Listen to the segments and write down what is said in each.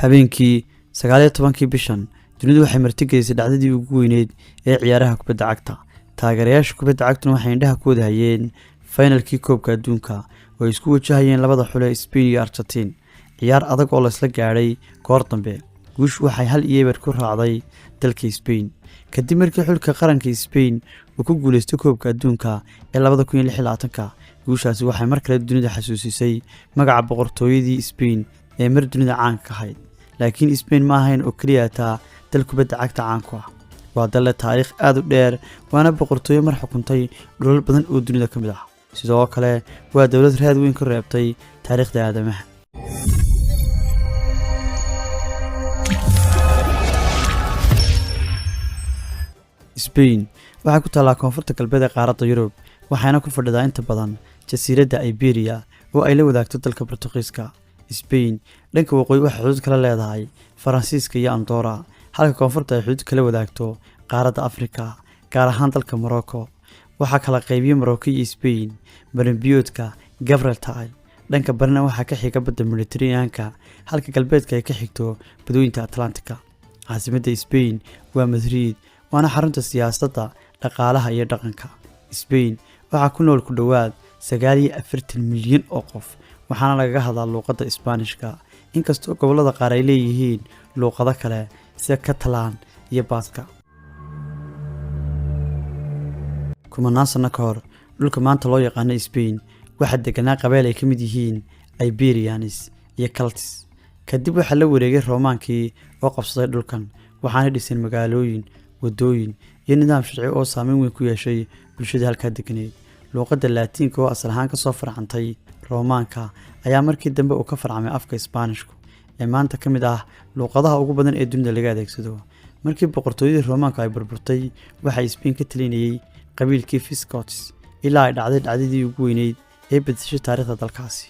habeenkii 19 bishan dunidu waxay martigelisay dhacdadii ugu weyneyd ee ciyaaraha kubadda cagta. taageerayaasha kubadda cagtuna waxay indhaha ku wada hayeen finalkii koobka adduunka oo isku wajahayeen labada xul ee Spain iyo Argentina. ciyaar adag oo la isla gaaray goor dambe. guush waxay 1-0 ku raacday dalka Spain kadib markii xulka qaranka Spain uu ku guuleystay koobka adduunka ee 2026. guushaasi waxay mar kale dunida xasuusisay magaca boqortooyadii Spain ee mar dunida caan ka ahayd. laakiin Spain ma ahayn oo kaliya taa dal kubadda cagta caan ku ah. waa dal leh taariikh aad u dheer, waana boqortooyo mar xukuntay dhulal badan oo dunida ka mid ah. sidoo kale waa dawlad raad weyn ka reebtay taariikhda aadamaha. Spain waxay ku taallaa koonfurta galbeed ee qaaradda Yurub, waxayna ku fadhidaa inta badan jasiiradda Iberia oo ay la wadaagto dalka Boortaqiiska. Spain dhanka waqooyi waxay xuduud kala leedahay Faransiiska iyo Andorra, halka koonfurta ay xuduud kala wadaagto qaaradda Afrika, gaar ahaan dalka Morocco. waxaa kala qaybiyay Morocco iyo Spain marinbiyoodka Gibraltar. dhanka barina waxaa ka xiga badda Mediterranean-ka, halka galbeedka ay ka xigto badweynta Atlantic-ka. caasimadda Spain waa Madrid, waana xarunta siyaasadda, dhaqaalaha iyo dhaqanka. Spain waxaa ku nool ku dhawaad 49 milyan oo qof, waxaana lagaga hadlaa luqadda Isbaanishka, inkastoo gobollada qaar ay leeyihiin luqado kale sida Catalan iyo Basque. kumanaan sano ka hor, dhulka maanta loo yaqaano Spain waxaa deganaa qabayl ay ka mid yihiin Iberians iyo Celts. kadib waxaa la wareegay Roomaankii oo qabsaday dhulkan, waxaana dhiseen magaalooyin, wadooyin iyo nidaam sharci oo saameyn weyn ku yeeshay bulshada halkaa deganeed. luqadda Laatiinka oo asal ahaan ka soo farcantay Roomaanka ayaa markii dambe uu ka farcamay afka Isbaanishku ee maanta ka mid ah luqadaha ugu badan ee dunida laga adeegsado. markii boqortooyadii Roomaanka ay burburtay, waxay Spain ka talinayay qabiilkii Visigoths ilaa ay dhacday dhacdadii ugu weyneyd ee bedeshay taariikhda dalkaasi.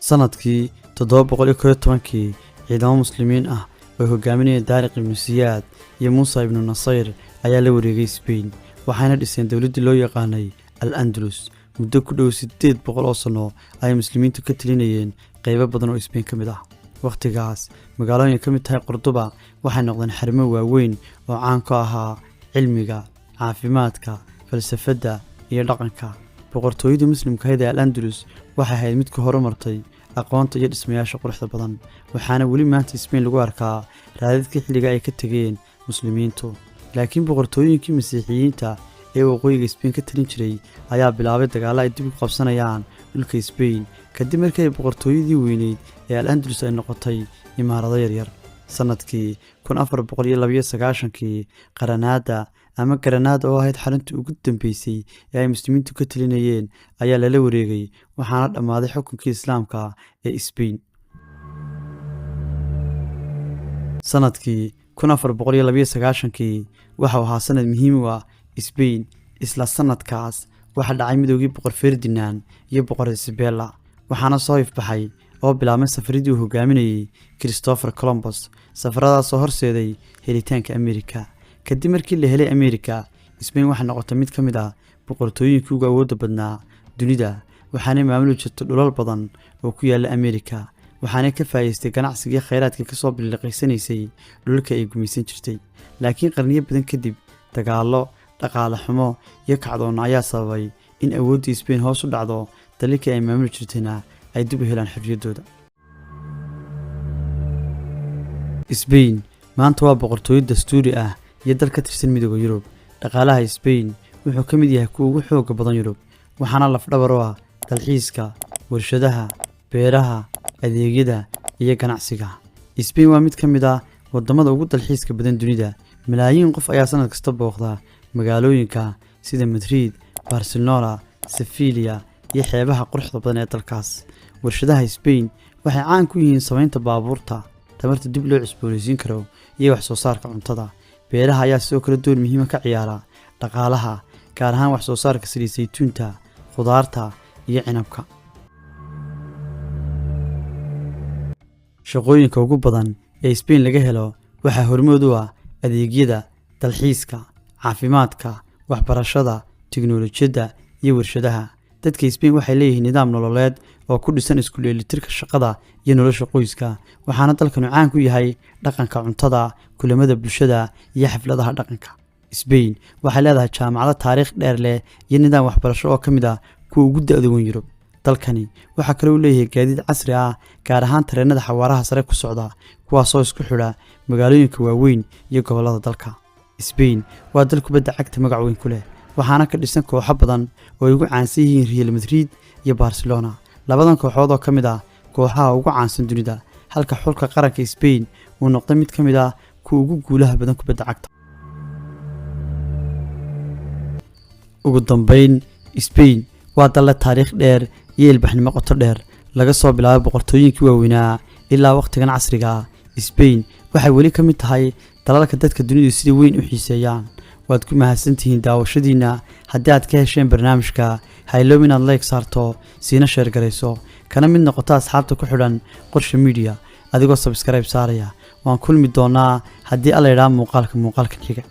sanadkii 711 ciidamo muslimiin ah oo hogaaminayay Daariq ibn Siyaad iyo Muusa ibn Nasayr ayaa la wareegay Spain, waxayna dhiseen dawladdii loo yaqaanay Al-Andalus. muddo ku dhow 800 oo sano ay muslimiintu ka talinayeen qaybo badan oo Spain ka mid ah. waqtigaas magaalooyin ka mid tahay Cordoba waxay noqdeen xarumo waaweyn oo caan ka ahaa cilmiga, caafimaadka, falsafadda iyo dhaqanka. boqortooyadii muslimka ahayd ee Al-Andalus waxay ahayd mid ka horumartay aqoonta iyo dhismayaasha quruxda badan, waxaana weli maanta Spain lagu arkaa raadadkii xilliga ay ka tageen muslimiintu. laakiin boqortooyinkii masiixiyiinta ee waqooyiga Spain ka talin jiray ayaa bilaabay dagaalo ay dib u qabsanayaan dhulka Spain kadib markii ay boqortooyadii weyneyd ee Al-Andalus ay noqotay imaarado yaryar. sanadkii 1492 Granada oo ahayd xaruntii ugu dambeysay ee ay muslimiintu ka talinayeen ayaa lala wareegay, waxaana dhammaaday xukunkii Islaamka ee Spain. sanadkii 1492 waxa uu ahaa sanad muhiim u ah Spain. isla sanadkaas waxaa dhacay midowgii boqor Ferdinand iyo boqor Isabella, waxaana soo ifbaxay oo bilaabmay safaradii uu hogaaminayay Christopher Columbus. safaradaasoo horseeday helitaanka Amerika. kadib markii la helay Amerika, Spain waxay noqotay mid ka mid ah boqortooyinkii ugu awoodda badnaa dunida, waxaana maamuli jirtay dhulal badan oo ku yaala Amerika, waxaana ka faa'iideystay ganacsiga kheyraadka ka soo biliqaysanaysay dhulka ay gumaysan jirtay. laakiin qarniyo badan kadib, dagaallo, dhaqaale xumo iyo kacdoon ayaa sababay in awooddii Spain hoos u dhacdo, dalalkii ay maamuli jirtayna ay dib u helaan xorriyaddooda. Spain maanta waa boqortooyo dastuuri ah iyo dal ka tirsan midowga Yurub. dhaqaalaha Spain wuxuu ka mid yahay kuwa ugu xoogga badan Yurub, waxaana lafdhabar u ah dalxiiska, warshadaha, beeraha, adeegyada iyo ganacsiga. Spain waa mid ka mid ah wadamada ugu dalxiiska badan dunida. malaayiin qof ayaa sanad kasta booqda magaalooyinka sida Madrid, Barcelona, Sevilla iyo xeebaha quruxda badan ee dalkaas. warshadaha Spain waxay caan ku yihiin samaynta baabuurta, tamarta dib loo cusboonaysiin karo iyo wax soo saarka cuntada. beeraha ayaa sidoo kale door muhiim ah ka ciyaara dhaqaalaha, gaar ahaan wax soo saarka saliid saytuunta, khudaarta iyo cinabka. shaqooyinka ugu badan ee Spain laga helo waxaa hormood u ah adeegyada, dalxiiska, caafimaadka, waxbarashada, tiknoolajiyadda iyo warshadaha. dadka Spain waxay leeyihiin nidaam nololeed oo ku dhisan isku dheelitirka shaqada iyo nolosha qoyska, waxaana dalkanu caan ku yahay dhaqanka cuntada, kulamada bulshada iyo xafladaha dhaqanka. Spain waxay leedahay jaamacado taariikh dheer leh iyo nidaam waxbarasho oo ka mid ah kuwa ugu da'da weyn Yurub. dalkani waxa kale uu leeyahay gaadiid casri ah, gaar ahaan tareenada xawaaraha sare ku socda, kuwaasoo isku xidha magaalooyinka waaweyn iyo gobollada dalka. Spain waa dal kubadda cagta magac weyn ku leh, waxaana ka dhisan kooxo badan oo ay ugu caansan yihiin Real Madrid iyo Barcelona, labadan kooxood oo ka mid ah kooxaha ugu caansan dunida, halka xulka qaranka Spain uu noqday mid ka mid ah kuwa ugu guulaha badan kubadda cagta. ugu dambeyn, Spain waa dal leh taariikh dheer iyo ilbaxnimo qoto dheer, laga soo bilaabo boqortooyinkii waaweynaa ilaa waqtigan casriga ah. Spain waxay weli ka mid tahay dalalka dadka dunidu sida weyn u xiiseeyaan. waad ku mahadsantihiin daawashadiina. haddii aad ka hesheen barnaamijka, ha iloobin inaad like saarto, siina sheer garayso, kana mid noqoto asxaabta ku xidhan Qorshe Media adigoo subscribe saaraya. waan kulmi doonaa haddii alla idhaa muuqaalka xiga.